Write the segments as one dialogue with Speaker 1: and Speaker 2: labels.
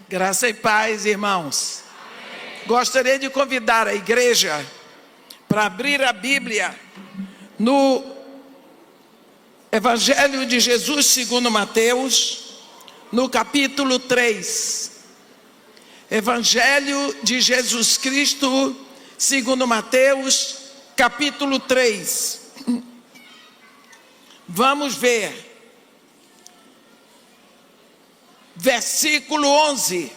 Speaker 1: Graça e paz, irmãos. Gostaria de convidar a igreja para abrir a Bíblia no Evangelho de Jesus segundo Mateus, no capítulo 3. Evangelho de Jesus Cristo segundo Mateus, capítulo 3. Vamos ver. Versículo 11,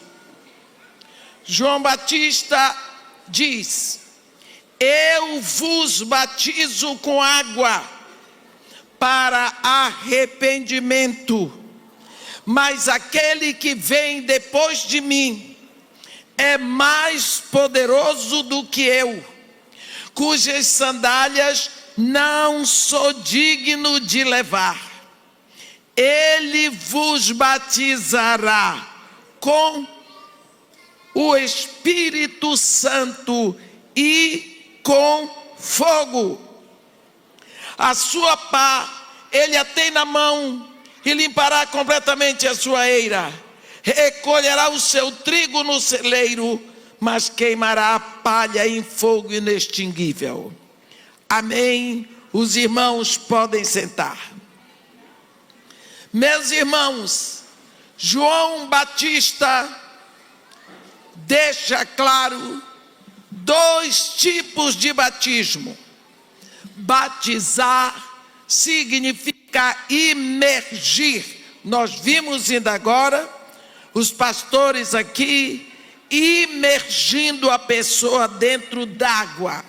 Speaker 1: João Batista diz: eu vos batizo com água para arrependimento, mas aquele que vem depois de mim é mais poderoso do que eu, cujas sandálias não sou digno de levar. Ele vos batizará com o Espírito Santo e com fogo. A sua pá ele a tem na mão e limpará completamente a sua eira. Recolherá o seu trigo no celeiro, mas queimará a palha em fogo inextinguível. Amém. Os irmãos podem sentar. Meus irmãos, João Batista deixa claro dois tipos de batismo. Batizar significa imergir. Nós vimos ainda agora os pastores aqui imergindo a pessoa dentro d'água.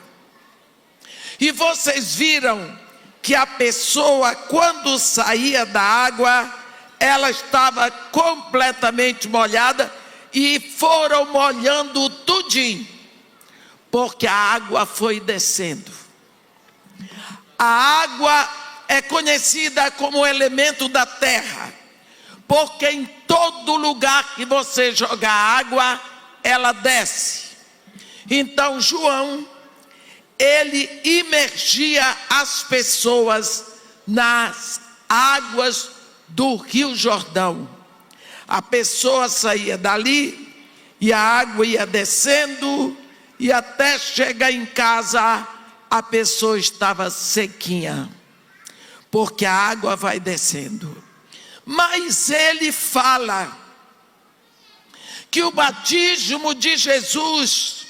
Speaker 1: E vocês viram que a pessoa, quando saía da água, ela estava completamente molhada e foram molhando tudinho, porque a água foi descendo. A água é conhecida como elemento da terra, porque em todo lugar que você joga água, ela desce. Então João, ele imergia as pessoas nas águas do Rio Jordão. A pessoa saía dali e a água ia descendo e até chegar em casa a pessoa estava sequinha, porque a água vai descendo. Mas ele fala que o batismo de Jesus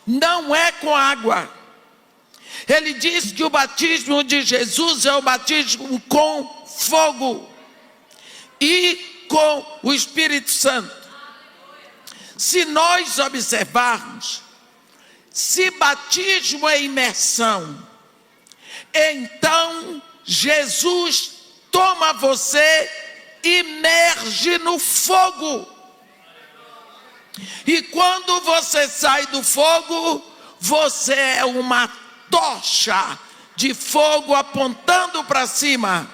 Speaker 1: não é com água. Ele diz que o batismo de Jesus é o batismo com fogo e com o Espírito Santo. Se nós observarmos, se batismo é imersão, então Jesus toma você e imerge no fogo. E quando você sai do fogo, você é uma tocha de fogo apontando para cima,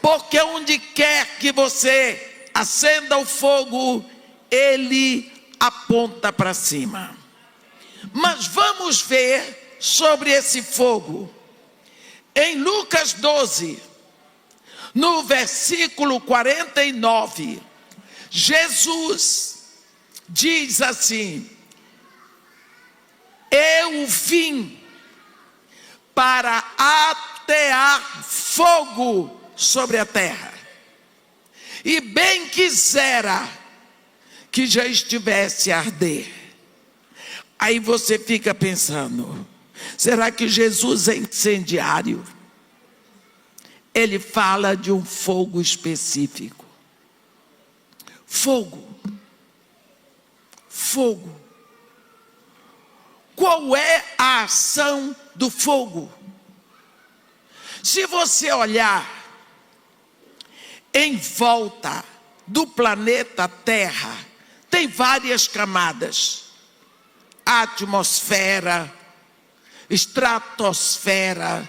Speaker 1: porque onde quer que você acenda o fogo, ele aponta para cima. Mas vamos ver sobre esse fogo em Lucas 12, no versículo 49. Jesus diz assim: eu vim para atear fogo sobre a terra, e bem quisera que já estivesse a arder. Aí você fica pensando, será que Jesus é incendiário? Ele fala de um fogo específico. Fogo. Fogo. Qual é a ação do fogo? Se você olhar em volta do planeta Terra, tem várias camadas: atmosfera, estratosfera,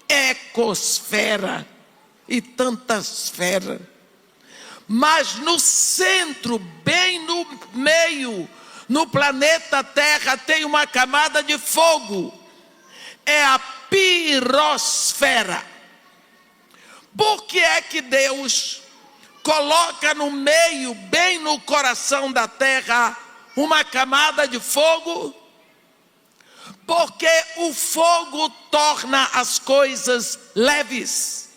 Speaker 1: ecosfera e tantas esferas. Mas no centro, bem no meio, no planeta Terra, tem uma camada de fogo. É a pirosfera. Por que é que Deus coloca no meio, bem tem no coração da terra uma camada de fogo? Porque o fogo torna as coisas leves.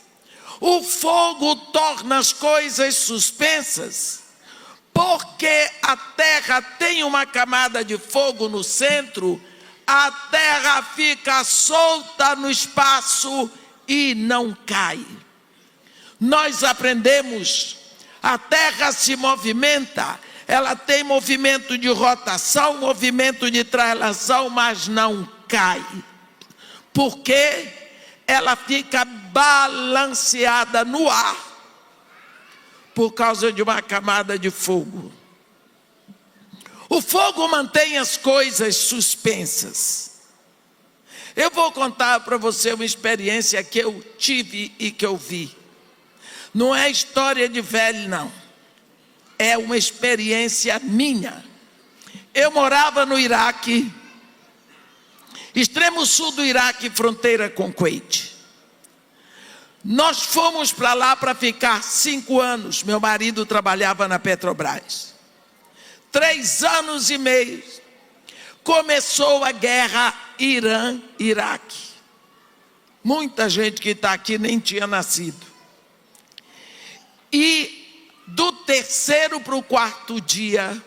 Speaker 1: O fogo torna as coisas suspensas. Porque a terra tem uma camada de fogo no centro, a terra fica solta no espaço e não cai. Nós aprendemos, a terra se movimenta, ela tem movimento de rotação, movimento de traslação, mas não cai. Porque ela fica balanceada no ar, por causa de uma camada de fogo. O fogo mantém as coisas suspensas. Eu vou contar para você uma experiência que eu tive e que eu vi. Não é história de velho, não. É uma experiência minha. Eu morava no Iraque, extremo sul do Iraque, fronteira com o Kuwait. Nós fomos para lá para ficar 5 anos. Meu marido trabalhava na Petrobras. 3 anos e meio. Começou a guerra Irã-Iraque. Muita gente que está aqui nem tinha nascido. E do 3º para o 4º dia,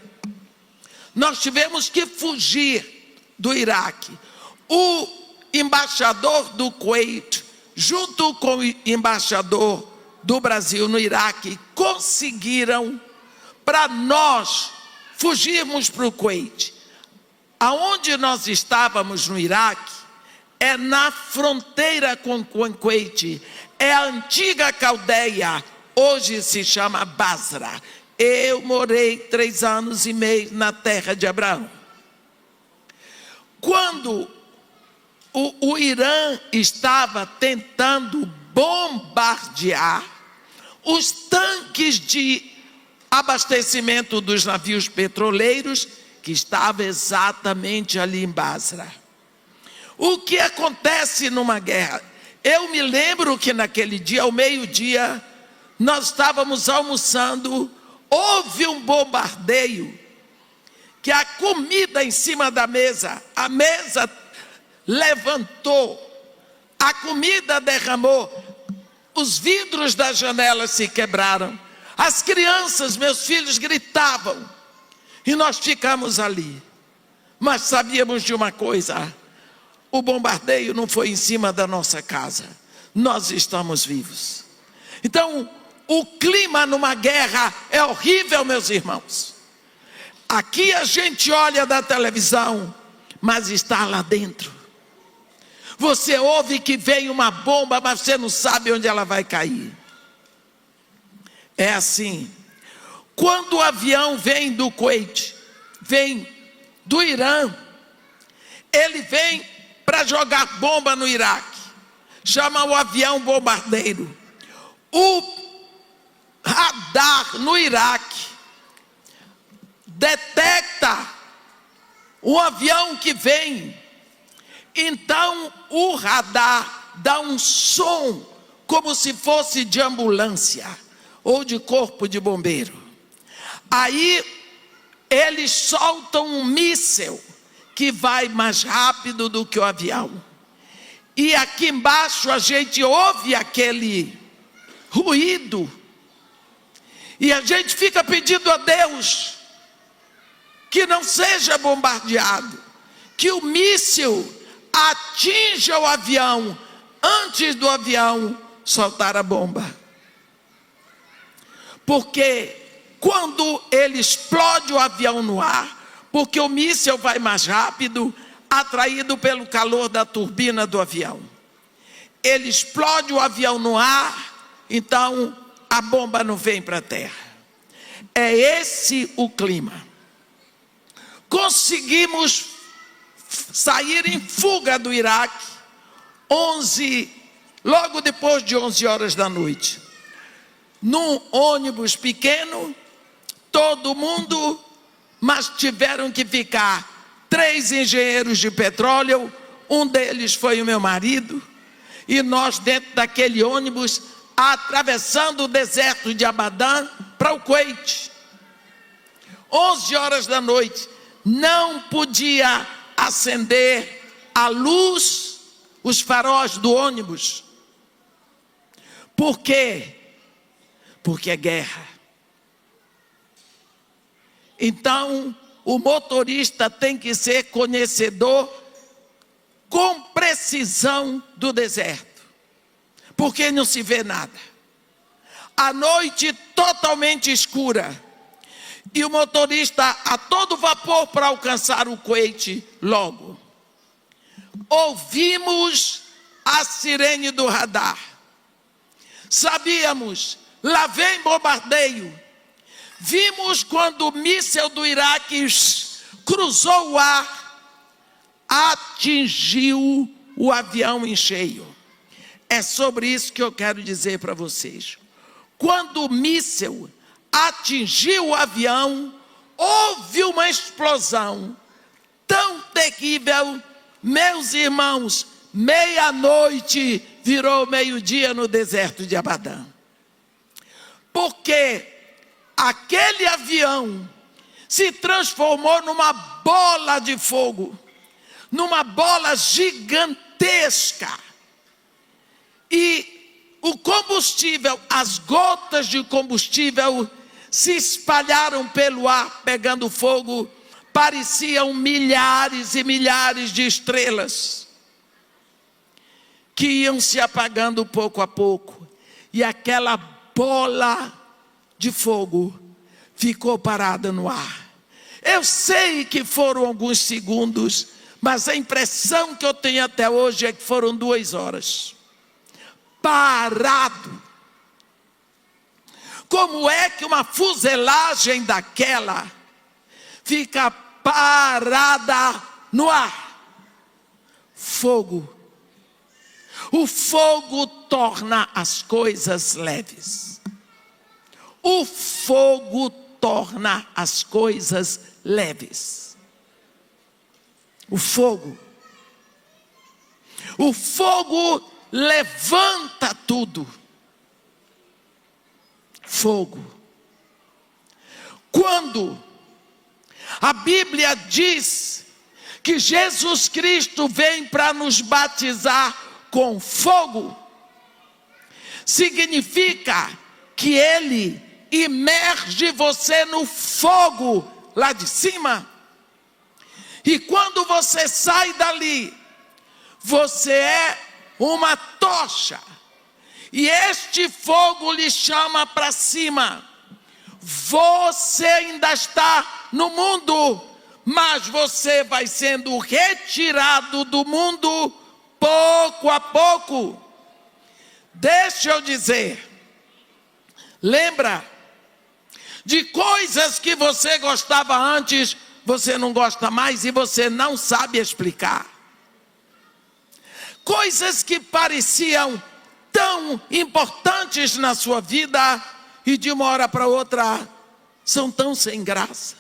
Speaker 1: nós tivemos que fugir do Iraque. O embaixador do Kuwait, junto com o embaixador do Brasil no Iraque, conseguiram para nós fugirmos para o Kuwait. Aonde nós estávamos no Iraque é na fronteira com o Kuwait, é a antiga Caldeia, hoje se chama Basra. Eu morei 3 anos e meio na terra de Abraão. Quando o Irã estava tentando bombardear os tanques de abastecimento dos navios petroleiros, que estavam exatamente ali em Basra. O que acontece numa guerra? Eu me lembro que naquele dia, ao meio-dia, nós estávamos almoçando, houve um bombardeio, que a comida em cima da mesa, a mesa levantou, a comida derramou, os vidros das janelas se quebraram, as crianças, meus filhos, gritavam, e nós ficamos ali. Mas sabíamos de uma coisa: o bombardeio não foi em cima da nossa casa, nós estamos vivos. Então, o clima numa guerra é horrível, meus irmãos. Aqui a gente olha da televisão, mas está lá dentro. Você ouve que vem uma bomba, mas você não sabe onde ela vai cair. É assim. Quando o avião vem do Kuwait, vem do Irã, ele vem para jogar bomba no Iraque. Chama o avião bombardeiro. O radar no Iraque detecta o avião que vem. Então o radar dá um som como se fosse de ambulância ou de corpo de bombeiro. Aí eles soltam um míssil que vai mais rápido do que o avião. E aqui embaixo a gente ouve aquele ruído. E a gente fica pedindo a Deus que não seja bombardeado, que o míssil atinja o avião antes do avião soltar a bomba. Porque quando ele explode o avião no ar, porque o míssil vai mais rápido, atraído pelo calor da turbina do avião. Ele explode o avião no ar, então a bomba não vem para a terra. É esse o clima. Conseguimos sair em fuga do Iraque, logo depois de 11 horas da noite. Num ônibus pequeno, todo mundo, mas tiveram que ficar 3 engenheiros de petróleo, um deles foi o meu marido, e nós dentro daquele ônibus, atravessando o deserto de Abadã para o Kuwait. 11 horas da noite, não podia acender a luz, os faróis do ônibus. Por quê? Porque é guerra. Então, o motorista tem que ser conhecedor com precisão do deserto, porque não se vê nada. A noite totalmente escura, e o motorista a todo vapor para alcançar o Kuwait logo. Ouvimos a sirene do radar. Sabíamos, lá vem bombardeio. Vimos quando o míssil do Iraque cruzou o ar, atingiu o avião em cheio. É sobre isso que eu quero dizer para vocês. Quando o míssil atingiu o avião, houve uma explosão tão terrível, meus irmãos, meia-noite virou meio-dia no deserto de Abadã. Porque aquele avião se transformou numa bola de fogo, numa bola gigantesca. E o combustível, as gotas de combustível se espalharam pelo ar, pegando fogo. Pareciam milhares e milhares de estrelas que iam se apagando pouco a pouco. E aquela bola de fogo ficou parada no ar. Eu sei que foram alguns segundos, mas a impressão que eu tenho até hoje é que foram 2 horas. Parado. Como é que uma fuselagem daquela fica parada no ar? Fogo. O fogo torna as coisas leves. O fogo torna as coisas leves. O fogo. O fogo levanta tudo. Fogo. Quando a Bíblia diz que Jesus Cristo vem para nos batizar com fogo, significa que Ele imerge você no fogo lá de cima. E quando você sai dali, você é uma tocha. E este fogo lhe chama para cima. Você ainda está no mundo, mas você vai sendo retirado do mundo pouco a pouco. Deixa eu dizer, lembra de coisas que você gostava antes, você não gosta mais e você não sabe explicar. Coisas que pareciam tão importantes na sua vida e de uma hora para outra são tão sem graça.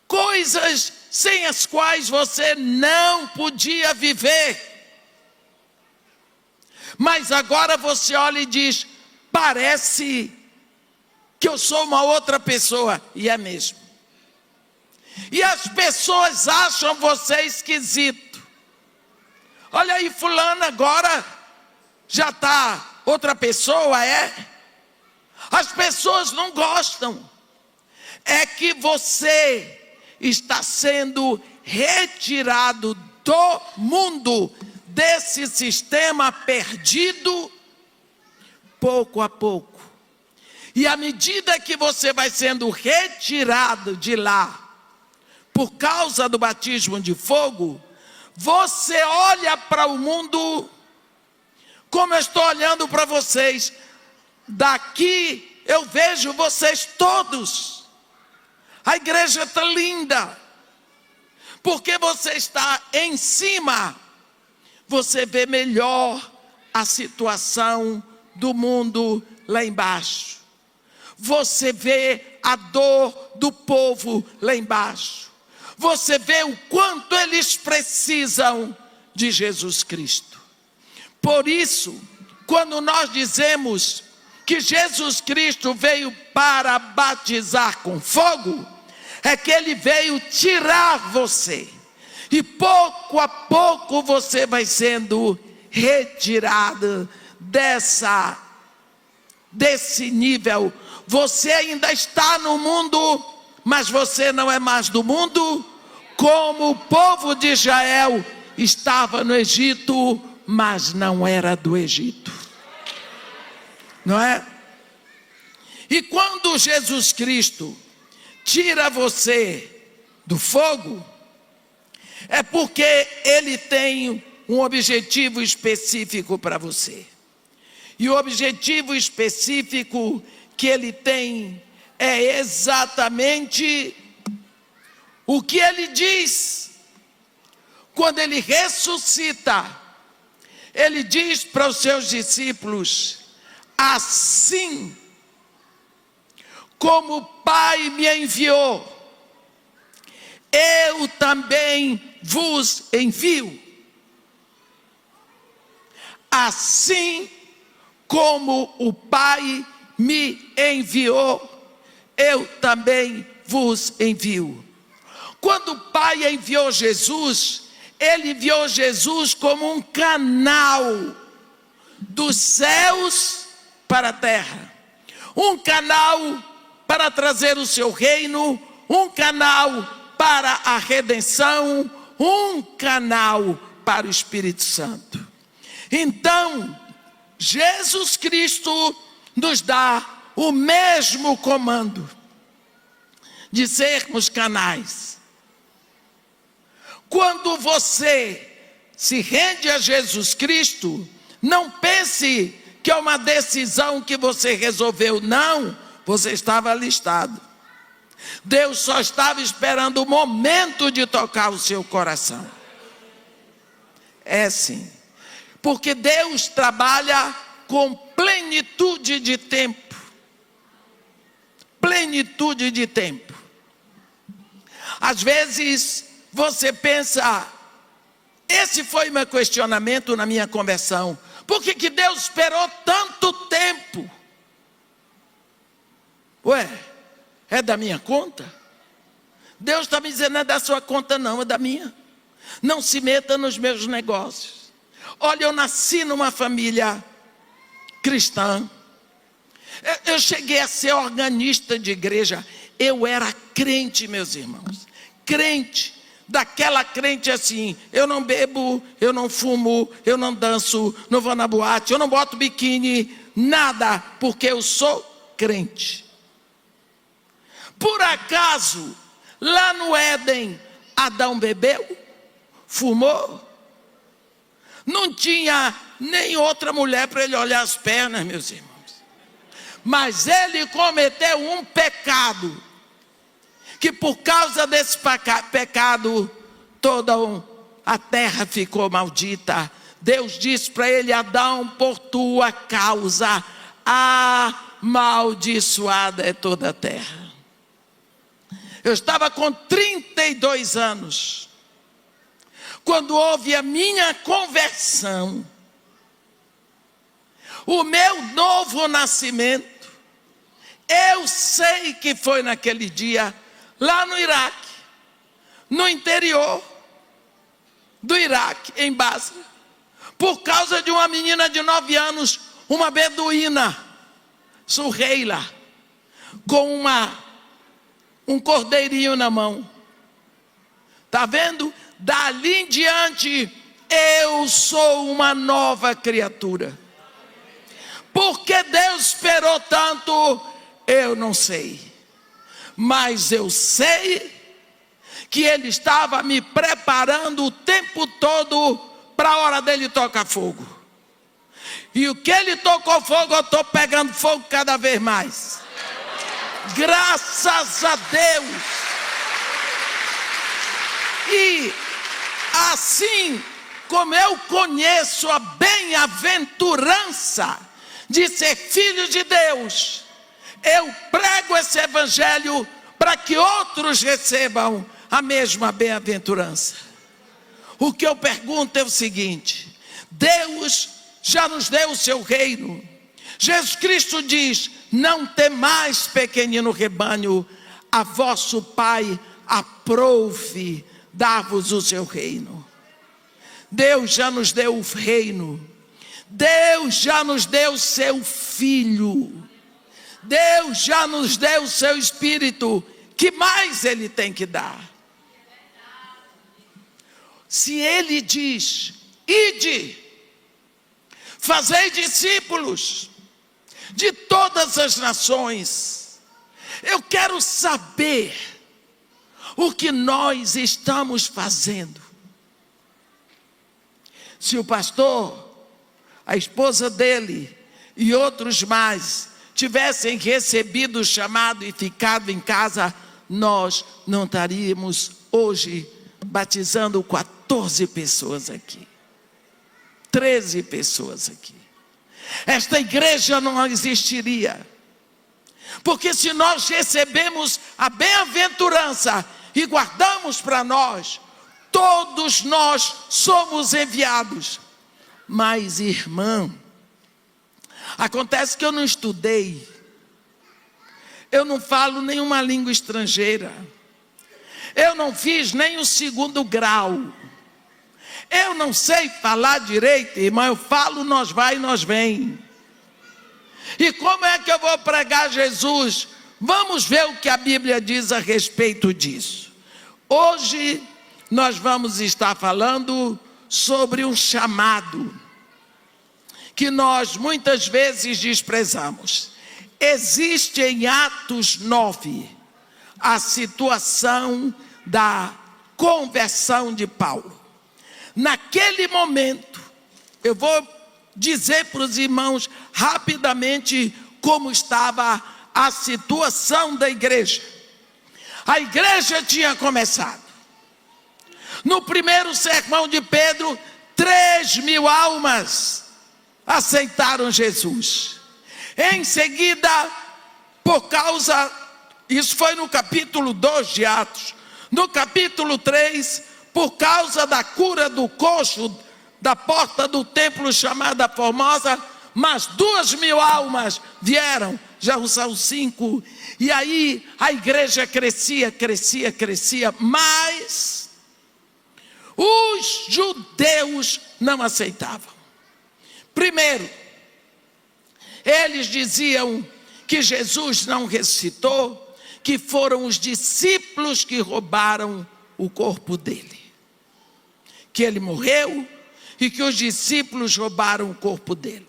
Speaker 1: Coisas sem as quais você não podia viver. Mas agora você olha e diz, parece que eu sou uma outra pessoa. E é mesmo. E as pessoas acham você esquisito. Olha aí, fulano agora já está outra pessoa, é? As pessoas não gostam. É que você está sendo retirado do mundo, desse sistema perdido, pouco a pouco. E à medida que você vai sendo retirado de lá, por causa do batismo de fogo, você olha para o mundo como eu estou olhando para vocês. Daqui eu vejo vocês todos. A igreja está linda. Porque você está em cima, você vê melhor a situação do mundo lá embaixo. Você vê a dor do povo lá embaixo. Você vê o quanto eles precisam de Jesus Cristo. Por isso, quando nós dizemos que Jesus Cristo veio para batizar com fogo, é que Ele veio tirar você. E pouco a pouco você vai sendo retirado desse nível. Você ainda está no mundo, mas você não é mais do mundo, como o povo de Israel estava no Egito, mas não era do Egito. Não é? E quando Jesus Cristo tira você do fogo, é porque Ele tem um objetivo específico para você. E o objetivo específico que Ele tem é exatamente o que Ele diz. Quando Ele ressuscita, Ele diz para os seus discípulos: assim como o Pai me enviou, eu também vos envio. Assim como o Pai me enviou, eu também vos envio. Quando o Pai enviou Jesus, Ele enviou Jesus como um canal dos céus para a terra. Um canal para trazer o seu reino, um canal para a redenção, um canal para o Espírito Santo. Então, Jesus Cristo nos dá o mesmo comando de sermos canais. Quando você se rende a Jesus Cristo, não pense que é uma decisão que você resolveu. Não, você estava alistado. Deus só estava esperando o momento de tocar o seu coração. É sim. Porque Deus trabalha com plenitude de tempo. Plenitude de tempo. Às vezes você pensa, esse foi meu questionamento na minha conversão. Por que Deus esperou tanto tempo? Ué, é da minha conta? Deus está me dizendo, não é da sua conta não, é da minha. Não se meta nos meus negócios. Olha, eu nasci numa família cristã. Eu cheguei a ser organista de igreja. Eu era crente, meus irmãos. Crente. Daquela crente assim, eu não bebo, eu não fumo, eu não danço, não vou na boate, eu não boto biquíni, nada, porque eu sou crente. Por acaso, lá no Éden, Adão bebeu, fumou, não tinha nem outra mulher para ele olhar as pernas, meus irmãos. Mas ele cometeu um pecado, que por causa desse pecado, toda a terra ficou maldita. Deus disse para ele: Adão, por tua causa, amaldiçoada é toda a terra. Eu estava com 32 anos, quando houve a minha conversão, o meu novo nascimento. Eu sei que foi naquele dia, lá no Iraque, no interior do Iraque, em Basra, por causa de uma menina de 9 anos, uma beduína, Suheila, com um cordeirinho na mão. Está vendo? Dali em diante, eu sou uma nova criatura. Por que Deus esperou tanto? Eu não sei. Mas eu sei que Ele estava me preparando o tempo todo para a hora dele tocar fogo. E o que Ele tocou fogo, eu estou pegando fogo cada vez mais. Graças a Deus. E assim como eu conheço a bem-aventurança de ser filho de Deus, eu prego esse evangelho para que outros recebam a mesma bem-aventurança. O que eu pergunto é o seguinte: Deus já nos deu o seu reino, Jesus Cristo diz: não temais, pequenino rebanho, a vosso Pai aprouve dar-vos o seu reino. Deus já nos deu o reino. Deus já nos deu o seu Filho. Deus já nos deu o seu Espírito. Que mais Ele tem que dar? Se Ele diz: ide, fazei discípulos de todas as nações, eu quero saber o que nós estamos fazendo. Se o pastor, a esposa dele e outros mais tivessem recebido o chamado e ficado em casa, nós não estaríamos hoje batizando 14 pessoas aqui, 13 pessoas aqui. Esta igreja não existiria, porque se nós recebemos a bem-aventurança e guardamos para nós, todos nós somos enviados. Mas, irmão, acontece que eu não estudei, eu não falo nenhuma língua estrangeira, eu não fiz nem o 2º grau, eu não sei falar direito, irmão. Eu falo, nós vai e nós vem. E como é que eu vou pregar Jesus? Vamos ver o que a Bíblia diz a respeito disso. Hoje nós vamos estar falando sobre um chamado que nós muitas vezes desprezamos. Existe em Atos 9 a situação da conversão de Paulo. Naquele momento, eu vou dizer para os irmãos rapidamente como estava a situação da igreja. A igreja tinha começado. No primeiro sermão de Pedro, 3.000 almas aceitaram Jesus. Em seguida, isso foi no capítulo 2 de Atos. No capítulo 3, por causa da cura do coxo da porta do templo chamada Formosa, mas 2.000 almas vieram, já são 5. E aí a igreja crescia, mas os judeus não aceitavam. Primeiro, eles diziam que Jesus não ressuscitou, que foram os discípulos que roubaram o corpo dele, que ele morreu e que os discípulos roubaram o corpo dele.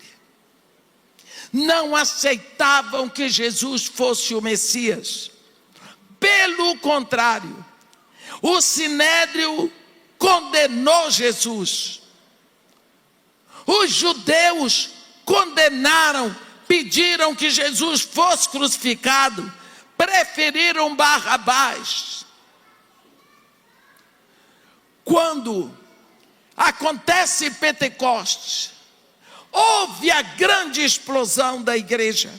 Speaker 1: Não aceitavam que Jesus fosse o Messias. Pelo contrário, o Sinédrio condenou Jesus. Os judeus condenaram, pediram que Jesus fosse crucificado, preferiram Barrabás. Quando acontece Pentecostes, houve a grande explosão da igreja,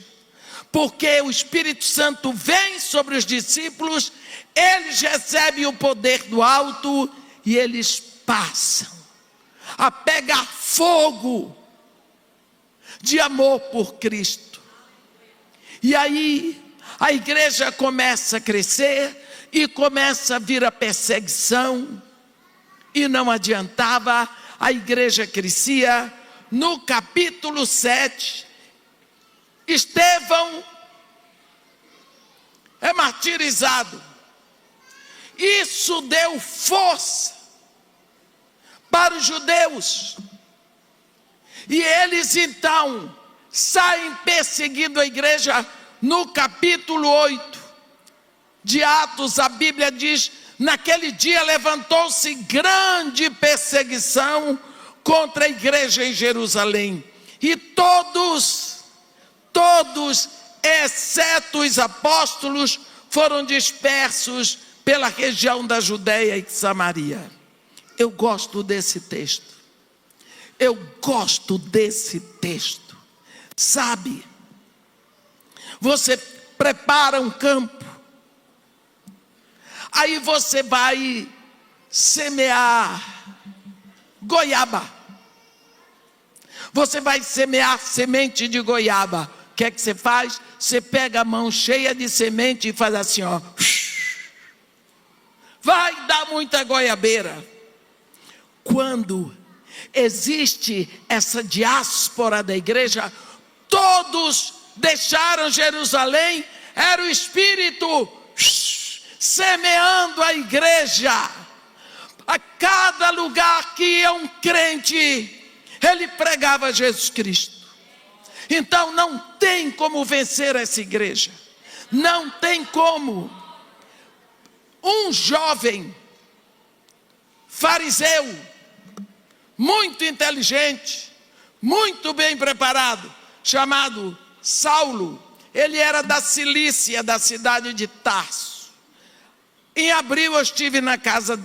Speaker 1: porque o Espírito Santo vem sobre os discípulos, eles recebem o poder do alto e eles passam a pegar fogo de amor por Cristo. E aí a igreja começa a crescer e começa a vir a perseguição, e não adiantava, a igreja crescia. No capítulo 7, Estevão é martirizado. Isso deu força para os judeus. E eles então saem perseguindo a igreja. No capítulo 8 de Atos, a Bíblia diz: naquele dia levantou-se grande perseguição contra a igreja em Jerusalém. E todos, exceto os apóstolos, foram dispersos pela região da Judeia e Samaria. Eu gosto desse texto. Sabe, você prepara um campo, aí você vai semear goiaba, Você vai semear semente de goiaba. O que é que você faz? Você pega a mão cheia de semente e faz assim, ó. Vai dar muita goiabeira. Quando existe essa diáspora da igreja, todos deixaram Jerusalém, era o Espírito semeando a igreja. A cada lugar que ia um crente, ele pregava Jesus Cristo. Então não tem como vencer essa igreja. Não tem como. Um jovem fariseu, muito inteligente, muito bem preparado, chamado Saulo, ele era da Cilícia, da cidade de Tarso. Em abril eu estive na casa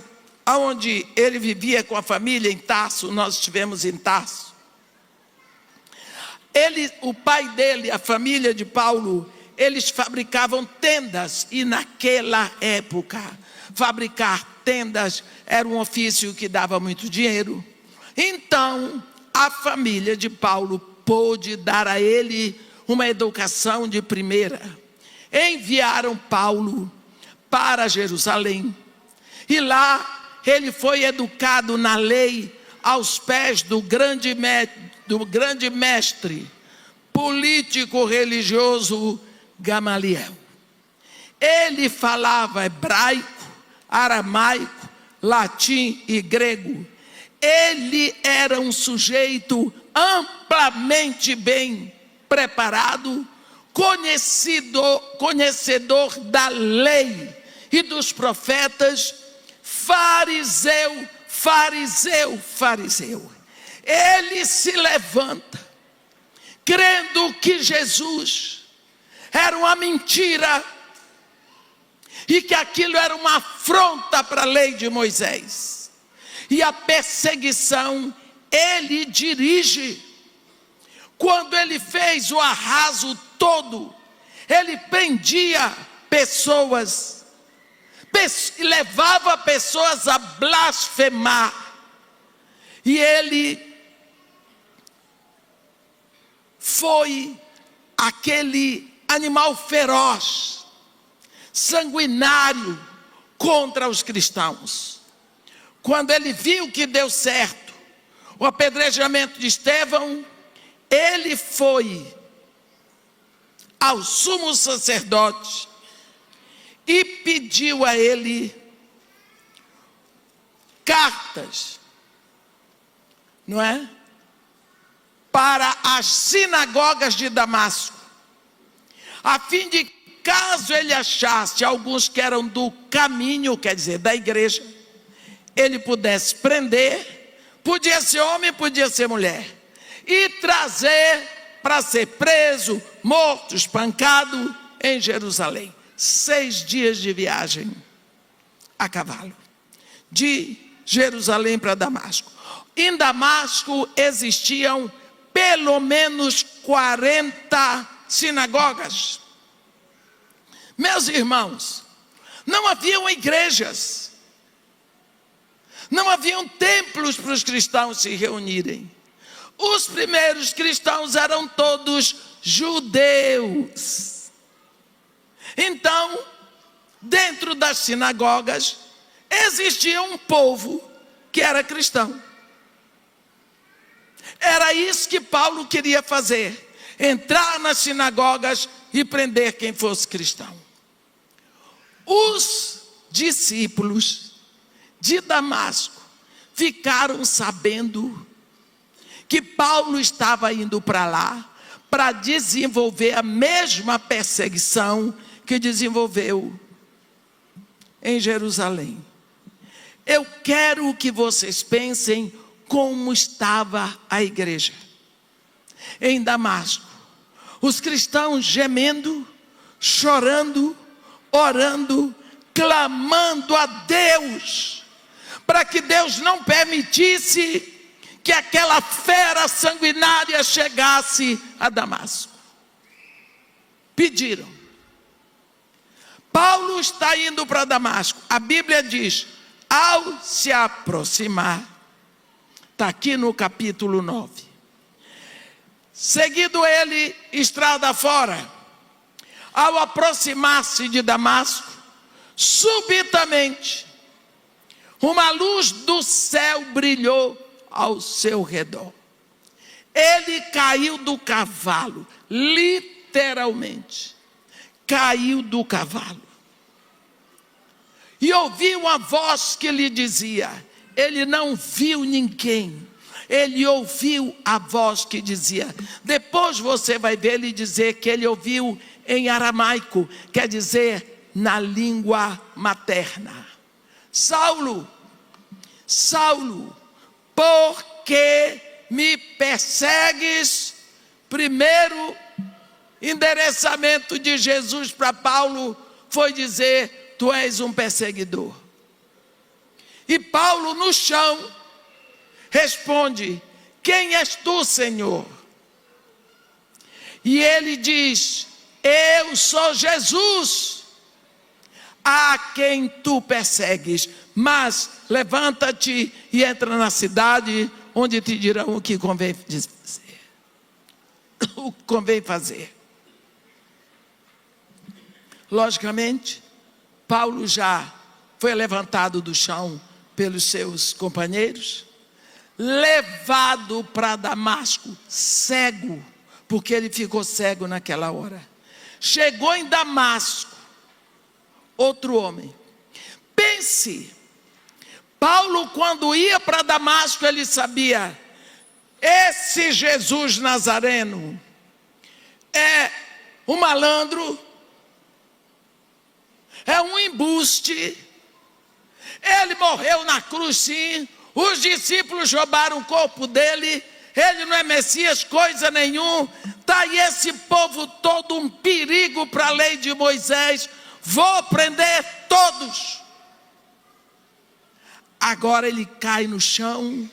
Speaker 1: onde ele vivia com a família em Tarso, nós estivemos em Tarso. O pai dele, a família de Paulo, eles fabricavam tendas, e naquela época, fabricar tendas era um ofício que dava muito dinheiro. Então, a família de Paulo pôde dar a ele uma educação de primeira. Enviaram Paulo para Jerusalém, e lá ele foi educado na lei aos pés do grande mestre político religioso Gamaliel. Ele falava hebraico, aramaico, latim e grego. Ele era um sujeito amplamente bem preparado, conhecedor da lei e dos profetas, fariseu. Ele se levanta, crendo que Jesus era uma mentira e que aquilo era uma afronta para a lei de Moisés. E a perseguição ele dirige. Quando ele fez o arraso todo, ele prendia pessoas, levava pessoas a blasfemar. E ele foi aquele animal feroz, sanguinário contra os cristãos. Quando ele viu que deu certo o apedrejamento de Estevão, ele foi ao sumo sacerdote e pediu a ele cartas, não é? Para as sinagogas de Damasco, a fim de, caso ele achasse alguns que eram do caminho, quer dizer, da igreja, ele pudesse prender, podia ser homem, podia ser mulher, e trazer para ser preso, morto, espancado em Jerusalém. 6 dias de viagem a cavalo, de Jerusalém para Damasco. Em Damasco existiam pelo menos 40 sinagogas. Meus irmãos, não haviam igrejas, não haviam templos para os cristãos se reunirem. Os primeiros cristãos eram todos judeus. Então, dentro das sinagogas, existia um povo que era cristão. Era isso que Paulo queria fazer: entrar nas sinagogas e prender quem fosse cristão. Os discípulos de Damasco ficaram sabendo que Paulo estava indo para lá para desenvolver a mesma perseguição que desenvolveu em Jerusalém. Eu quero que vocês pensem como estava a igreja em Damasco. Os cristãos gemendo, chorando, orando, clamando a Deus, para que Deus não permitisse que aquela fera sanguinária chegasse a Damasco. Pediram. Paulo está indo para Damasco. A Bíblia diz, ao se aproximar, está aqui no capítulo 9, Seguido ele, estrada fora, ao aproximar-se de Damasco, subitamente, uma luz do céu brilhou ao seu redor. Ele caiu do cavalo, literalmente, caiu do cavalo. E ouviu uma voz que lhe dizia, ele não viu ninguém, ele ouviu a voz que dizia. Depois você vai ver ele dizer que ele ouviu em aramaico, quer dizer, na língua materna. Saulo, Saulo, por que me persegues? Primeiro endereçamento de Jesus para Paulo foi dizer, tu és um perseguidor. E Paulo no chão responde, quem és tu, Senhor? E ele diz, eu sou Jesus, a quem tu persegues, mas levanta-te e entra na cidade, onde te dirão o que convém fazer. O que convém fazer. Logicamente, Paulo já foi levantado do chão pelos seus companheiros, levado para Damasco, cego, porque ele ficou cego naquela hora. Chegou em Damasco, outro homem. Pense, Paulo quando ia para Damasco, ele sabia, esse Jesus Nazareno é um malandro, é um embuste, ele morreu na cruz sim, os discípulos roubaram o corpo dele, ele não é Messias, coisa nenhuma, está aí esse povo todo um perigo para a lei de Moisés, vou prender todos. Agora ele cai no chão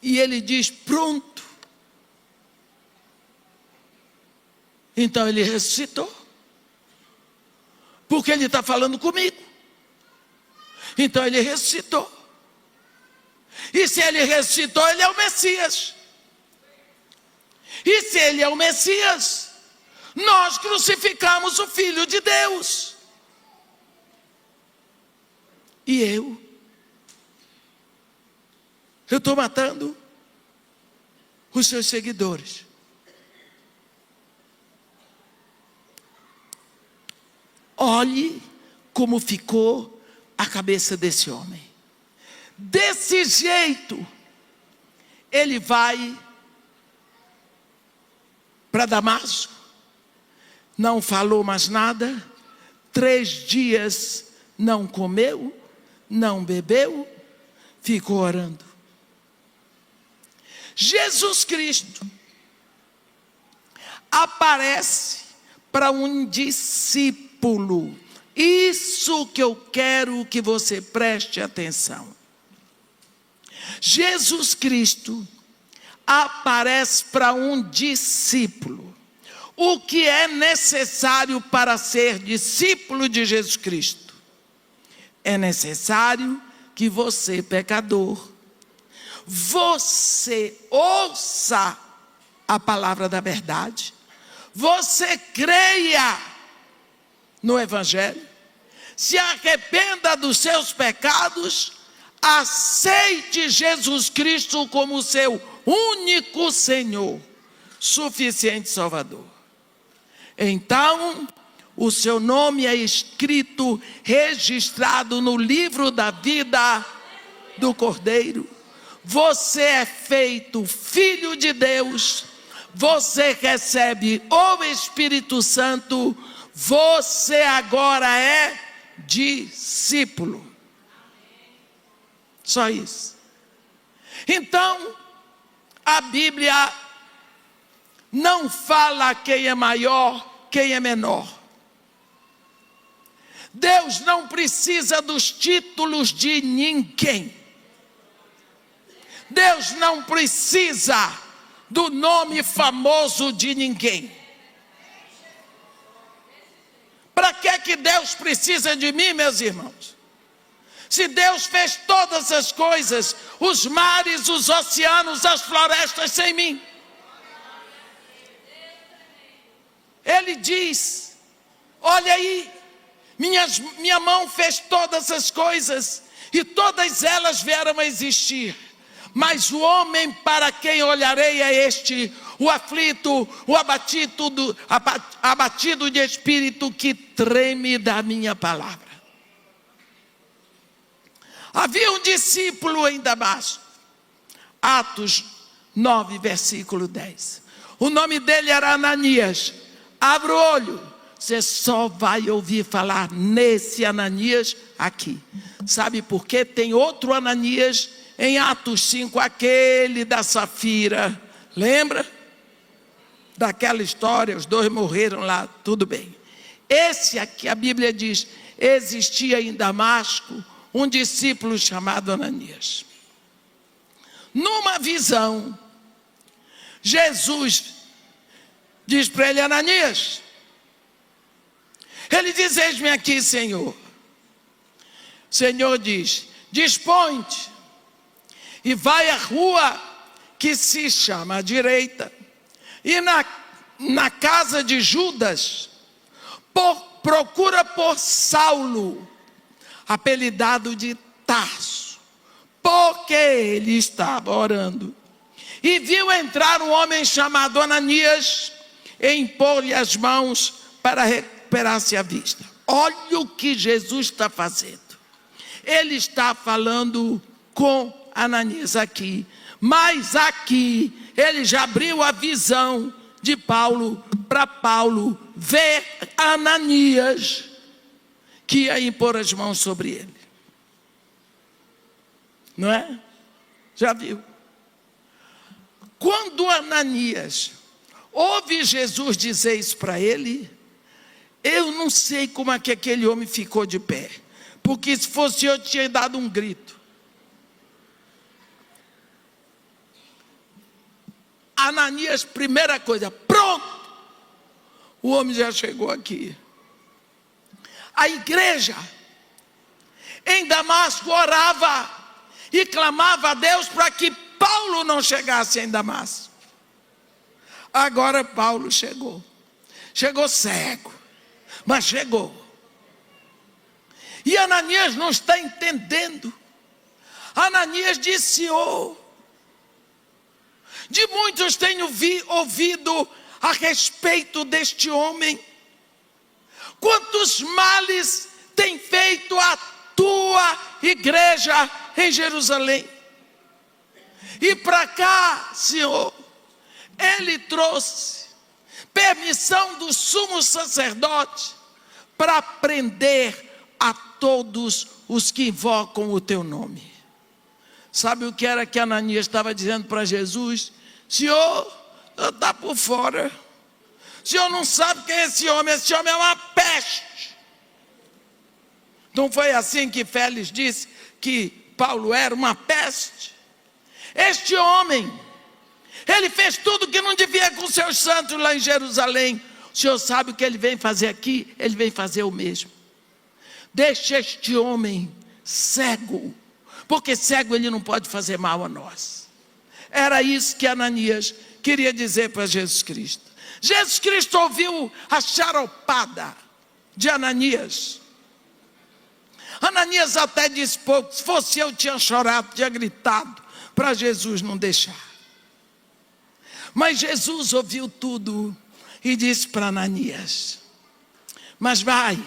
Speaker 1: e ele diz, pronto. Então ele ressuscitou, porque ele está falando comigo. Então ele ressuscitou. E se ele ressuscitou, ele é o Messias. E se ele é o Messias, nós crucificamos o Filho de Deus. E eu estou matando os seus seguidores. Olhe como ficou a cabeça desse homem. Desse jeito, ele vai para Damasco, não falou mais nada, 3 dias não comeu, não bebeu, ficou orando. Jesus Cristo aparece para um discípulo. Isso que eu quero que você preste atenção. Jesus Cristo aparece para um discípulo. O que é necessário para ser discípulo de Jesus Cristo? É necessário que você, pecador, você ouça a palavra da verdade, você creia no Evangelho, se arrependa dos seus pecados, aceite Jesus Cristo como seu único Senhor, suficiente Salvador. Então, o seu nome é escrito, registrado no livro da vida do Cordeiro. Você é feito filho de Deus, você recebe o Espírito Santo, você agora é discípulo. Só isso. Então, a Bíblia não fala quem é maior, quem é menor. Deus não precisa dos títulos de ninguém. Deus não precisa do nome famoso de ninguém. Para que Deus precisa de mim, meus irmãos? Se Deus fez todas as coisas, os mares, os oceanos, as florestas sem mim. ele diz: olha aí, minha mão fez todas as coisas, e todas elas vieram a existir. Mas o homem para quem olharei é este, o aflito, o abatido de espírito, que treme da minha palavra. Havia um discípulo em Damasco, Atos 9, versículo 10. O nome dele era Ananias. Abra o olho, você só vai ouvir falar nesse Ananias aqui. Sabe por quê? Tem outro Ananias em Atos 5, aquele da Safira. Lembra? Daquela história, os dois morreram lá, tudo bem. Esse aqui, a Bíblia diz, existia em Damasco um discípulo chamado Ananias. Numa visão, Jesus diz para ele: Ananias. Ele diz: eis-me aqui, Senhor. O Senhor diz: dispõe-te e vai à rua que se chama à direita, e na casa de Judas procura por Saulo, apelidado de Tarso, porque ele estava orando. E viu entrar um homem chamado Ananias e impor-lhe as mãos para recuperar-se a vista. Olha o que Jesus está fazendo. Ele está falando com Ananias aqui. Mas aqui ele já abriu a visão de Paulo para Paulo ver Ananias, que ia impor as mãos sobre ele. Não é? Já viu? Quando Ananias ouve Jesus dizer isso para ele, eu não sei como é que aquele homem ficou de pé, porque se fosse eu tinha dado um grito. Ananias, primeira coisa, pronto, o homem já chegou aqui. A igreja em Damasco orava e clamava a Deus para que Paulo não chegasse em Damasco. Agora Paulo chegou cego, mas chegou. E Ananias não está entendendo. Ananias disse: Senhor, de muitos tenho ouvido a respeito deste homem. Quantos males tem feito a tua igreja em Jerusalém? E para cá, Senhor, ele trouxe permissão do sumo sacerdote para prender a todos os que invocam o teu nome. Sabe o que era que Ananias estava dizendo para Jesus? Senhor, está por fora. O senhor não sabe quem é esse homem é uma peste. Não foi assim que Félix disse que Paulo era uma peste? Este homem, ele fez tudo que não devia com seus santos lá em Jerusalém. O senhor sabe o que ele vem fazer aqui? Ele vem fazer o mesmo. Deixa este homem cego, porque cego ele não pode fazer mal a nós. Era isso que Ananias queria dizer para Jesus Cristo. Jesus Cristo ouviu a charopada de Ananias. Ananias até disse pouco: se fosse eu tinha chorado, tinha gritado, para Jesus não deixar. Mas Jesus ouviu tudo e disse para Ananias: mas vai,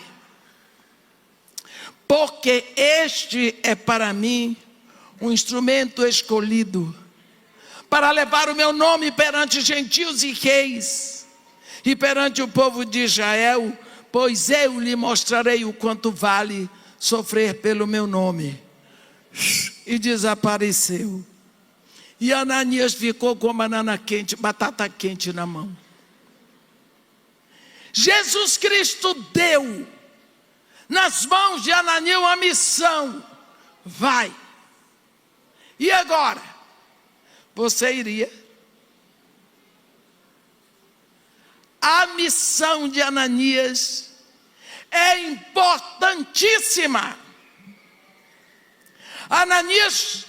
Speaker 1: porque este é para mim um instrumento escolhido, para levar o meu nome perante gentios e reis, e perante o povo de Israel, pois eu lhe mostrarei o quanto vale sofrer pelo meu nome. E desapareceu. E Ananias ficou com banana quente, batata quente na mão. Jesus Cristo deu nas mãos de Ananias uma missão: vai. E agora? Você iria? A missão de Ananias é importantíssima. Ananias,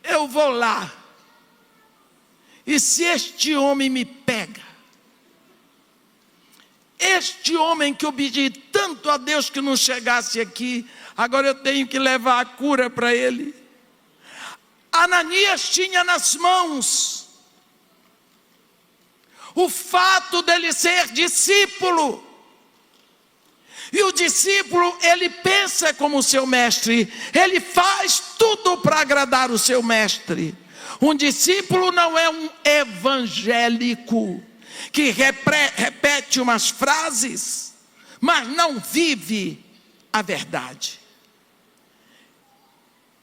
Speaker 1: eu vou lá, e se este homem me pega, este homem que eu pedi tanto a Deus que não chegasse aqui, agora eu tenho que levar a cura para ele. Ananias tinha nas mãos o fato dele ser discípulo. E o discípulo, ele pensa como o seu mestre, ele faz tudo para agradar o seu mestre. Um discípulo não é um evangélico que repete umas frases, mas não vive a verdade.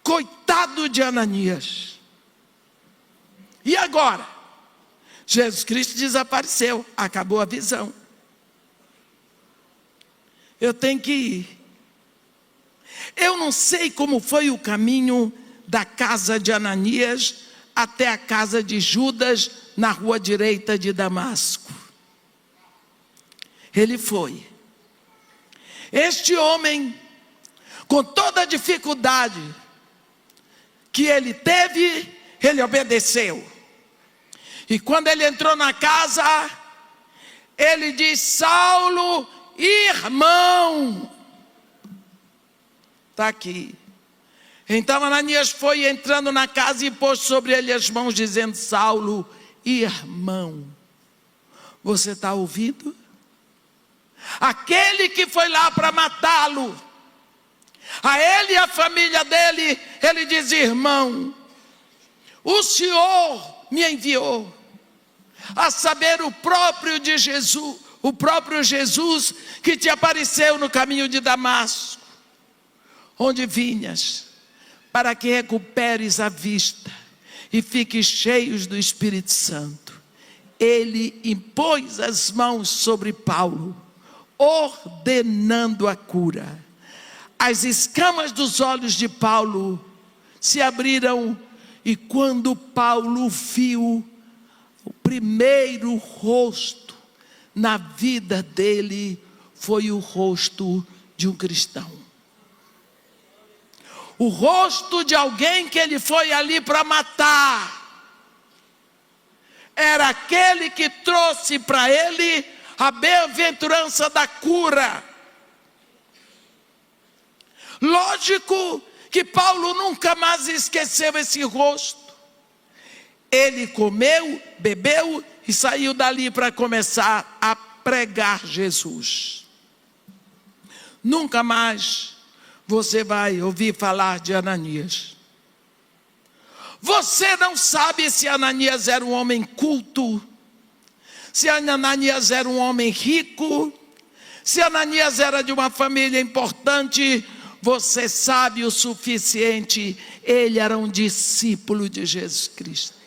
Speaker 1: Coitado de Ananias. E agora? Jesus Cristo desapareceu, acabou a visão. Eu tenho que ir. Eu não sei como foi o caminho da casa de Ananias até a casa de Judas, na rua direita de Damasco. Ele foi. Este homem, com toda a dificuldade que ele teve, ele obedeceu. E quando ele entrou na casa, ele disse: Saulo, irmão, está aqui. Então Ananias foi entrando na casa e pôs sobre ele as mãos, dizendo: Saulo, irmão, você está ouvindo? Aquele que foi lá para matá-lo, a ele e a família dele, ele diz: irmão, o Senhor me enviou, a saber, o próprio Jesus que te apareceu no caminho de Damasco, onde vinhas, para que recuperes a vista e fiques cheios do Espírito Santo. Ele impôs as mãos sobre Paulo, ordenando a cura. As escamas dos olhos de Paulo se abriram, e quando Paulo viu o primeiro rosto na vida dele, foi o rosto de um cristão. O rosto de alguém que ele foi ali para matar. Era aquele que trouxe para ele a bem-aventurança da cura. Lógico que Paulo nunca mais esqueceu esse rosto. Ele comeu, bebeu e saiu dali para começar a pregar Jesus. Nunca mais você vai ouvir falar de Ananias. Você não sabe se Ananias era um homem culto, se Ananias era um homem rico, se Ananias era de uma família importante. Você sabe o suficiente: ele era um discípulo de Jesus Cristo.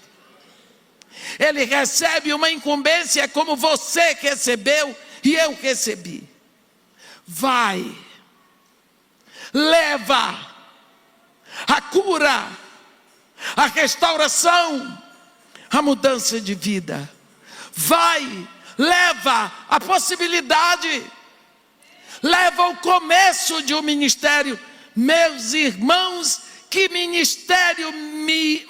Speaker 1: Ele recebe uma incumbência como você recebeu e eu recebi. Vai, leva a cura, a restauração, a mudança de vida. Vai, leva a possibilidade, leva o começo de um ministério. Meus irmãos, que ministério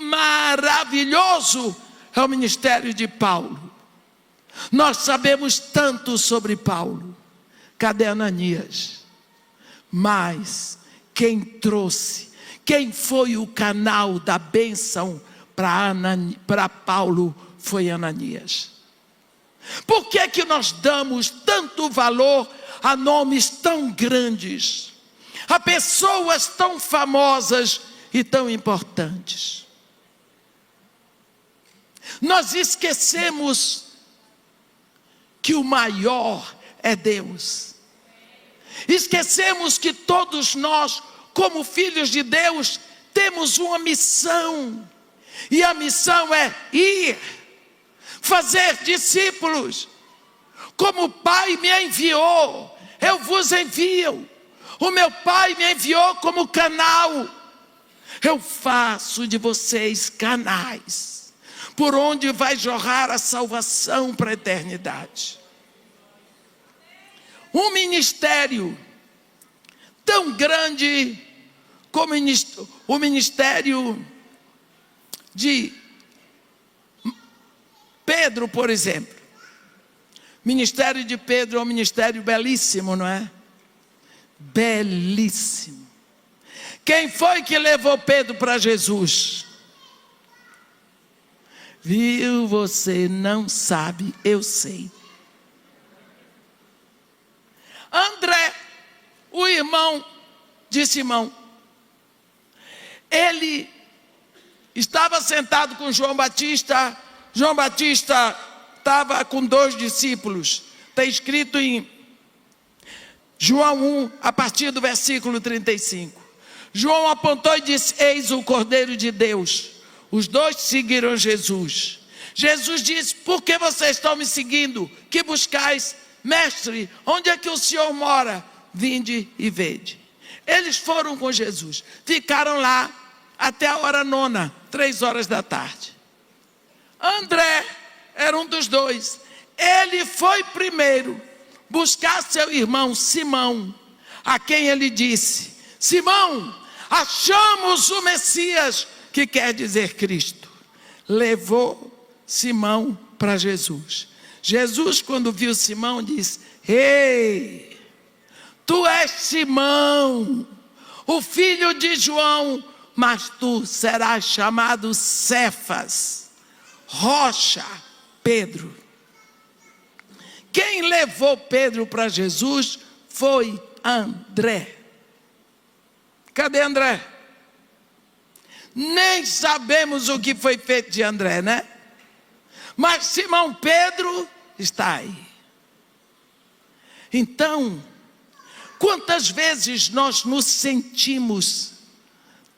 Speaker 1: maravilhoso é o ministério de Paulo. Nós sabemos tanto sobre Paulo. Cadê Ananias? Mas quem trouxe, quem foi o canal da bênção para Paulo foi Ananias. Por que que nós damos tanto valor a nomes tão grandes, a pessoas tão famosas e tão importantes? Nós esquecemos que o maior é Deus. Esquecemos que todos nós, como filhos de Deus, temos uma missão. E a missão é ir, fazer discípulos. Como o Pai me enviou, eu vos envio. O meu Pai me enviou como canal. Eu faço de vocês canais, por onde vai jorrar a salvação para a eternidade. Um ministério tão grande como o ministério de Pedro, por exemplo. Ministério de Pedro é um ministério belíssimo, não é? Belíssimo. Quem foi que levou Pedro para Jesus? Viu, você não sabe, eu sei. André, o irmão de Simão. Ele estava sentado com João Batista. João Batista estava com 2 discípulos. Está escrito em João 1, a partir do versículo 35. João apontou e disse: eis o Cordeiro de Deus. Os 2 seguiram Jesus. Jesus disse: por que vocês estão me seguindo? Que buscais? Mestre, onde é que o Senhor mora? Vinde e vede. Eles foram com Jesus. Ficaram lá até a hora 9, 3 horas da tarde. André era um dos 2. Ele foi primeiro buscar seu irmão Simão, a quem ele disse: Simão, achamos o Messias, que quer dizer Cristo. Levou Simão para Jesus. Jesus, quando viu Simão, disse: ei, tu és Simão, o filho de João, mas tu serás chamado Cefas, rocha, Pedro. Quem levou Pedro para Jesus foi André. Cadê André? Nem sabemos o que foi feito de André, né? Mas Simão Pedro está aí. Então, quantas vezes nós nos sentimos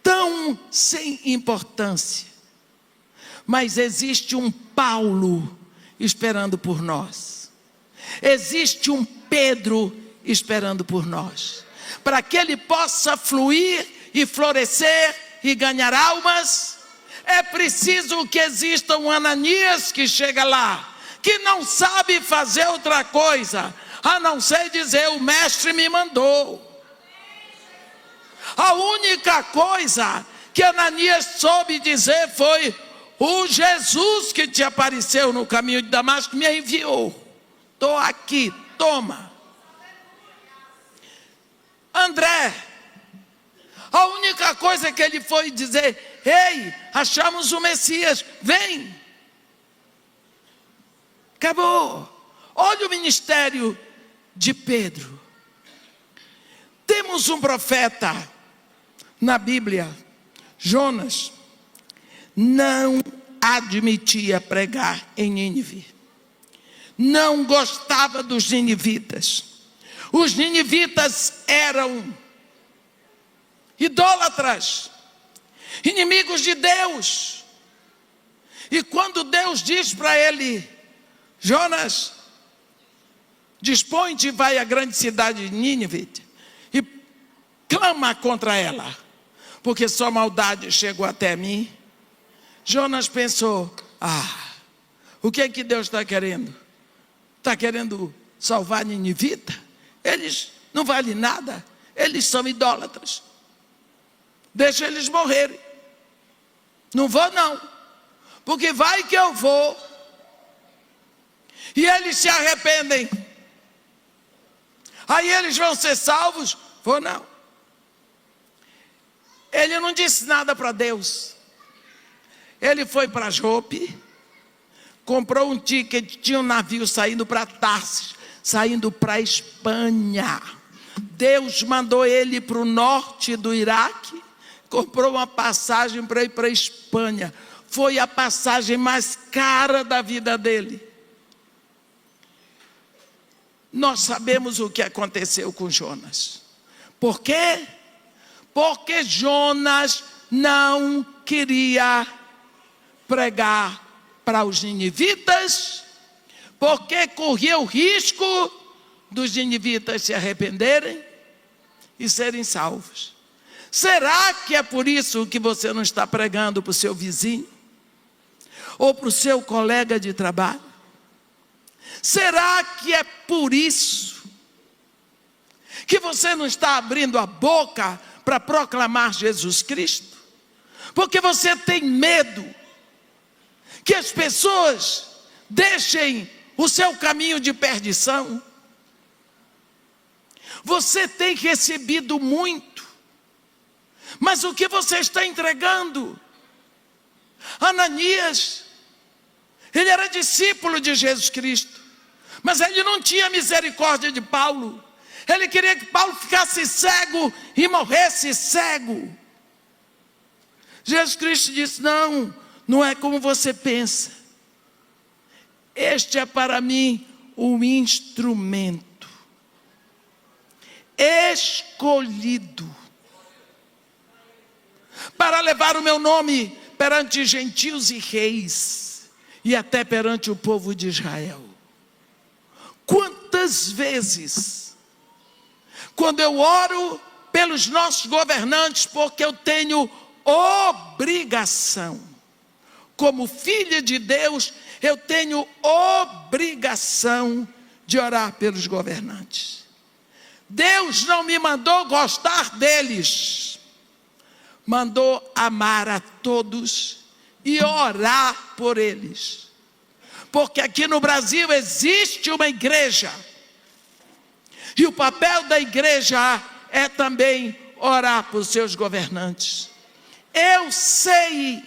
Speaker 1: tão sem importância, mas existe um Paulo esperando por nós. Existe um Pedro esperando por nós, para que ele possa fluir e florescer e ganhar almas. É preciso que exista um Ananias que chega lá, que não sabe fazer outra coisa a não ser dizer: o mestre me mandou. A única coisa que Ananias soube dizer foi: o Jesus que te apareceu no caminho de Damasco me enviou. Estou aqui, toma. André, a única coisa que ele foi dizer: ei, achamos o Messias, vem. Acabou. Olha o ministério de Pedro. Temos um profeta na Bíblia, Jonas, não admitia pregar em Nínive. Não gostava dos ninivitas. Os ninivitas eram idólatras, inimigos de Deus. E quando Deus diz para ele: Jonas, dispõe-te e vai à grande cidade de Nínive e clama contra ela, porque sua maldade chegou até mim. Jonas pensou: o que é que Deus está querendo? Está querendo salvar ninivita? Eles não valem nada, eles são idólatras. Deixa eles morrerem. Não vou não, porque vai que eu vou e eles se arrependem, aí eles vão ser salvos. Vou não. Ele não disse nada para Deus. Ele foi para Jope, comprou um ticket, tinha um navio saindo para Tarsis, saindo para a Espanha. Deus mandou ele para o norte do Iraque, comprou uma passagem para ir para a Espanha. Foi a passagem mais cara da vida dele. Nós sabemos o que aconteceu com Jonas. Por quê? Porque Jonas não queria pregar para os ninivitas, porque corria o risco dos ninivitas se arrependerem e serem salvos. Será que é por isso que você não está pregando para o seu vizinho? Ou para o seu colega de trabalho? Será que é por isso que você não está abrindo a boca para proclamar Jesus Cristo? Porque você tem medo que as pessoas deixem o seu caminho de perdição. Você tem recebido muito, mas o que você está entregando? Ananias, ele era discípulo de Jesus Cristo, mas ele não tinha misericórdia de Paulo. Ele queria que Paulo ficasse cego e morresse cego. Jesus Cristo disse: não, não é como você pensa. Este é para mim um instrumento escolhido para levar o meu nome perante gentios e reis e até perante o povo de Israel. Quantas vezes, quando eu oro pelos nossos governantes, porque eu tenho obrigação, como filha de Deus, eu tenho obrigação de orar pelos governantes. Deus não me mandou gostar deles, mandou amar a todos e orar por eles. Porque aqui no Brasil existe uma igreja, e o papel da igreja é também orar por seus governantes. Eu sei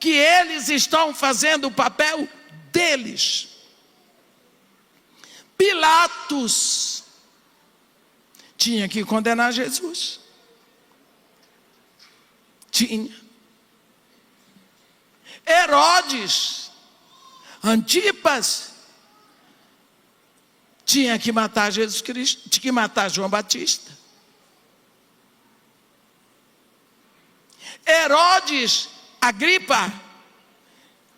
Speaker 1: que eles estão fazendo o papel deles. Pilatos tinha que condenar Jesus. Tinha. Herodes, Antipas, tinha que matar Jesus Cristo, tinha que matar João Batista. Herodes, Agripa,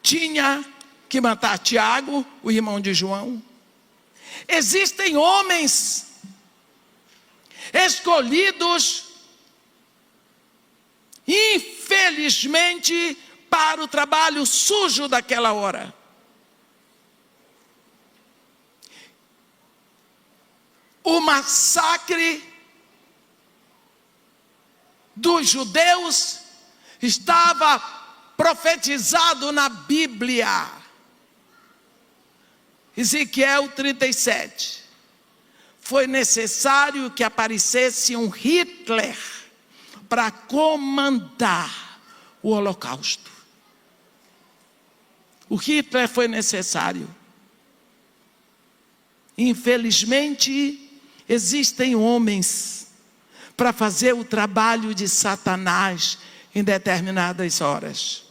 Speaker 1: tinha que matar Tiago, o irmão de João. Existem homens escolhidos, infelizmente, para o trabalho sujo daquela hora. O massacre dos judeus estava profetizado na Bíblia. Ezequiel 37. Foi necessário que aparecesse um Hitler para comandar o holocausto. O Hitler foi necessário. Infelizmente, existem homens para fazer o trabalho de Satanás em determinadas horas.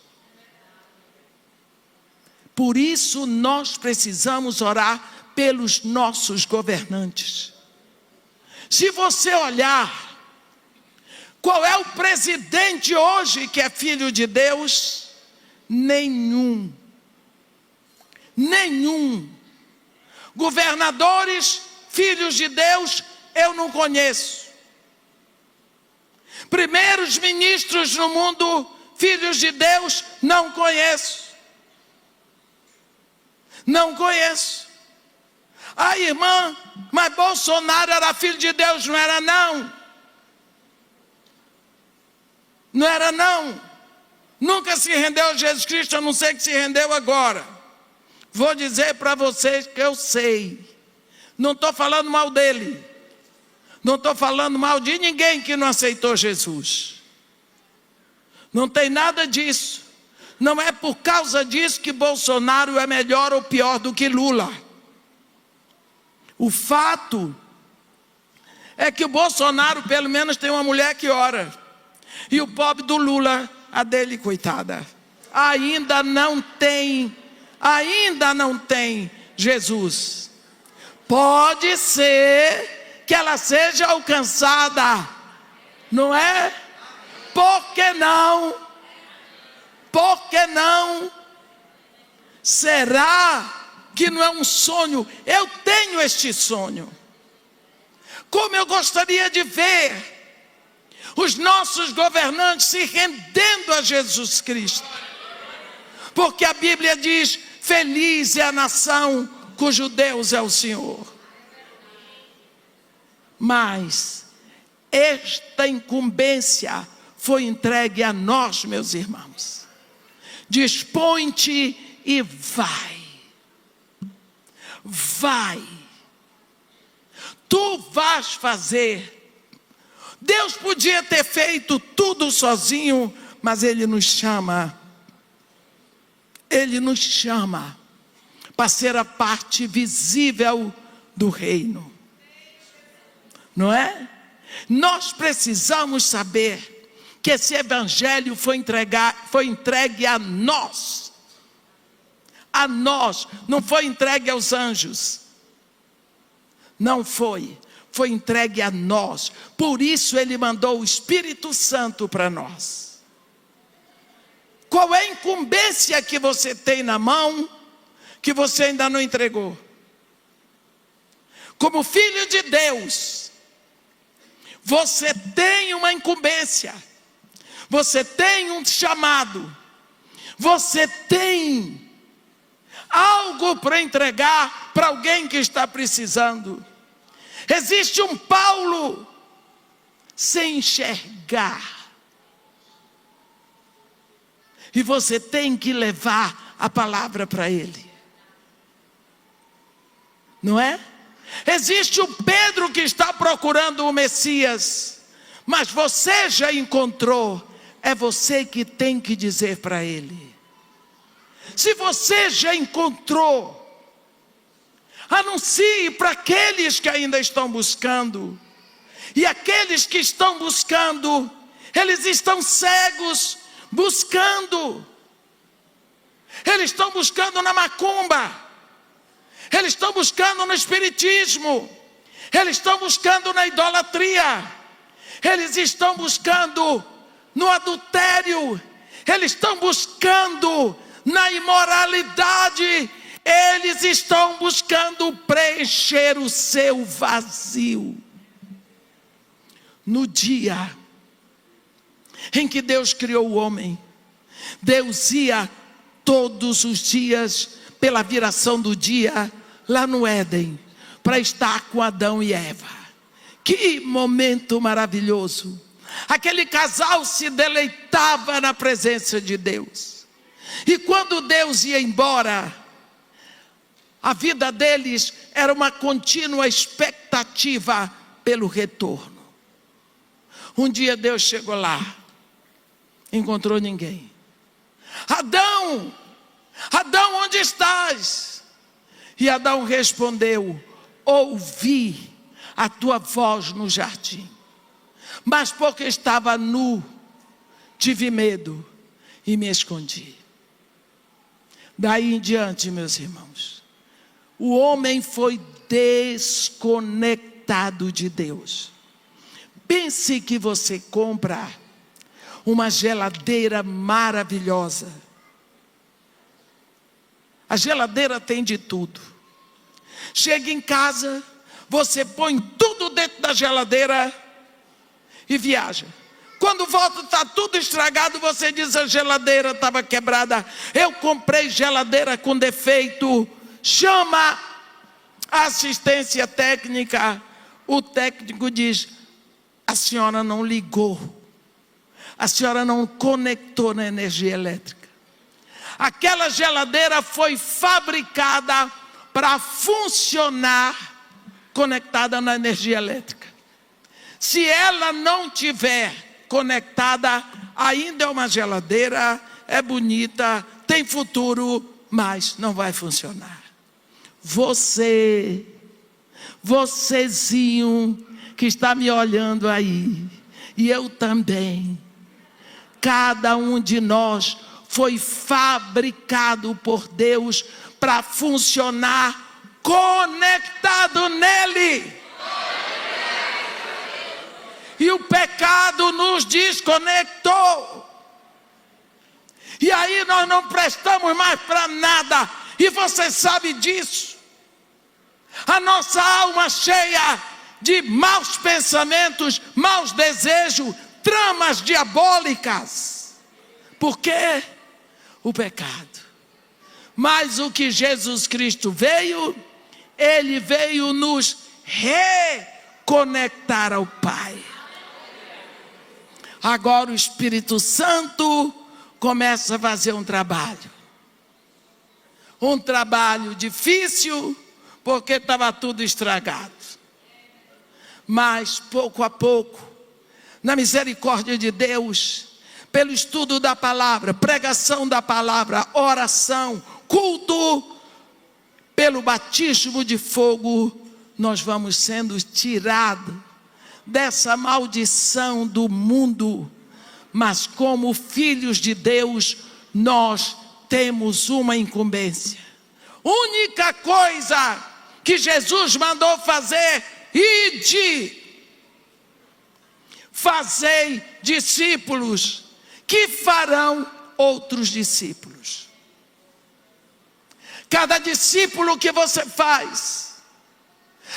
Speaker 1: Por isso nós precisamos orar pelos nossos governantes. Se você olhar, qual é o presidente hoje que é filho de Deus? Nenhum. Governadores, filhos de Deus, eu não conheço. Primeiros ministros no mundo, filhos de Deus, não conheço. Não conheço. Ah, irmã, mas Bolsonaro era filho de Deus, não era não? Não era não. Nunca se rendeu a Jesus Cristo, a não ser que se rendeu agora. Vou dizer para vocês que eu sei. Não estou falando mal dele. Não estou falando mal de ninguém que não aceitou Jesus. Não tem nada disso. Não é por causa disso que Bolsonaro é melhor ou pior do que Lula. O fato é que o Bolsonaro pelo menos tem uma mulher que ora. E o pobre do Lula, a dele, coitada, ainda não tem Jesus. Pode ser que ela seja alcançada, não é? Por que não? Por que não? Será que não é um sonho? Eu tenho este sonho. Como eu gostaria de ver os nossos governantes se rendendo a Jesus Cristo. Porque a Bíblia diz: feliz é a nação cujo Deus é o Senhor. Mas esta incumbência foi entregue a nós, meus irmãos. Dispõe-te e vai. vai. Tu vais fazer. Deus podia ter feito tudo sozinho, mas Ele nos chama. Ele nos chama para ser a parte visível do reino. Não é? Nós precisamos saber que esse evangelho foi entregue a nós. A nós, não foi entregue aos anjos. Não foi. Foi entregue a nós. Por isso Ele mandou o Espírito Santo para nós. Qual é a incumbência que você tem na mão que você ainda não entregou? Como filho de Deus, você tem uma incumbência. Você tem um chamado. Você tem algo para entregar para alguém que está precisando. Existe um Paulo sem enxergar. E você tem que levar a palavra para ele. Não é? Existe um Pedro que está procurando o Messias. Mas você já encontrou. É você que tem que dizer para ele. Se você já encontrou, anuncie para aqueles que ainda estão buscando. E aqueles que estão buscando, eles estão cegos, buscando. Eles estão buscando na macumba. Eles estão buscando no espiritismo. Eles estão buscando na idolatria. Eles estão buscando no adultério. Eles estão buscando na imoralidade. Eles estão buscando preencher o seu vazio. No dia em que Deus criou o homem, Deus ia todos os dias, pela viração do dia, lá no Éden, para estar com Adão e Eva. Que momento maravilhoso! Aquele casal se deleitava na presença de Deus. E quando Deus ia embora, a vida deles era uma contínua expectativa pelo retorno. Um dia Deus chegou lá, encontrou ninguém. Adão, Adão, onde estás? E Adão respondeu: ouvi a tua voz no jardim, mas porque estava nu, tive medo e me escondi. Daí em diante, meus irmãos, o homem foi desconectado de Deus. Pense que você compra uma geladeira maravilhosa. A geladeira tem de tudo. Chega em casa, você põe tudo dentro da geladeira e viaja. Quando volta está tudo estragado, você diz: a geladeira estava quebrada. Eu comprei geladeira com defeito. Chama a assistência técnica. O técnico diz: a senhora não ligou. A senhora não conectou na energia elétrica. Aquela geladeira foi fabricada para funcionar conectada na energia elétrica. Se ela não tiver conectada, ainda é uma geladeira, é bonita, tem futuro, mas não vai funcionar. Vocêzinho que está me olhando aí, e eu também, cada um de nós foi fabricado por Deus para funcionar conectado nele. E o pecado nos desconectou. E aí nós não prestamos mais para nada. E você sabe disso. A nossa alma cheia de maus pensamentos, maus desejos, tramas diabólicas. Por quê? O pecado. Mas o que Jesus Cristo veio, Ele veio nos reconectar ao Pai. Agora o Espírito Santo começa a fazer um trabalho. Um trabalho difícil, porque estava tudo estragado. Mas pouco a pouco, na misericórdia de Deus, pelo estudo da palavra, pregação da palavra, oração, culto, pelo batismo de fogo, nós vamos sendo tirados dessa maldição do mundo. Mas como filhos de Deus, nós temos uma incumbência. Única coisa que Jesus mandou fazer: ide, fazei discípulos que farão outros discípulos. Cada discípulo que você faz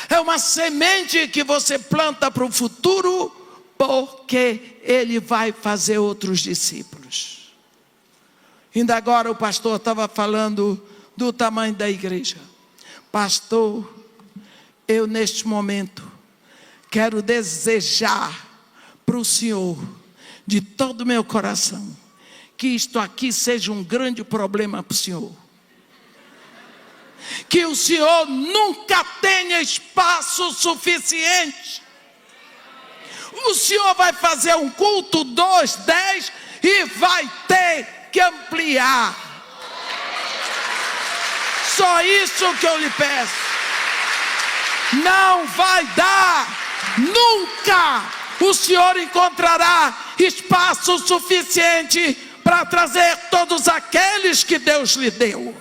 Speaker 1: é uma semente que você planta para o futuro, porque ele vai fazer outros discípulos. Ainda agora o pastor estava falando do tamanho da igreja. Pastor, eu neste momento quero desejar para o Senhor, de todo o meu coração, que isto aqui seja um grande problema para o Senhor. Que o Senhor nunca tenha espaço suficiente. O Senhor vai fazer um culto 2, 10 e vai ter que ampliar. Só isso que eu lhe peço. Não vai dar. Nunca o Senhor encontrará espaço suficiente para trazer todos aqueles que Deus lhe deu.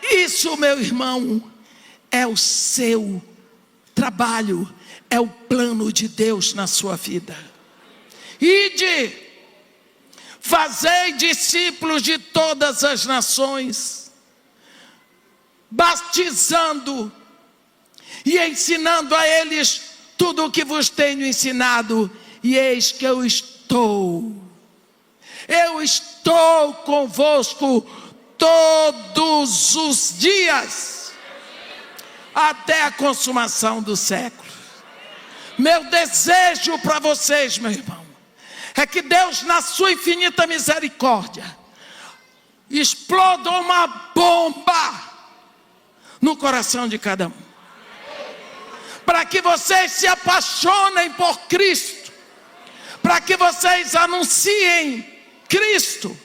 Speaker 1: Isso, meu irmão, é o seu trabalho, é o plano de Deus na sua vida. Ide, fazei discípulos de todas as nações, batizando e ensinando a eles tudo o que vos tenho ensinado, e eis que eu estou convosco todos os dias, até a consumação do século. Meu desejo para vocês, meu irmão, é que Deus, na sua infinita misericórdia, exploda uma bomba no coração de cada um, para que vocês se apaixonem por Cristo, para que vocês anunciem Cristo,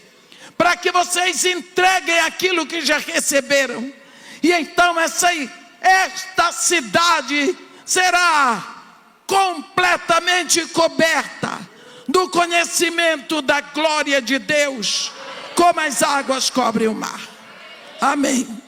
Speaker 1: para que vocês entreguem aquilo que já receberam. E então esta cidade será completamente coberta do conhecimento da glória de Deus, como as águas cobrem o mar. Amém.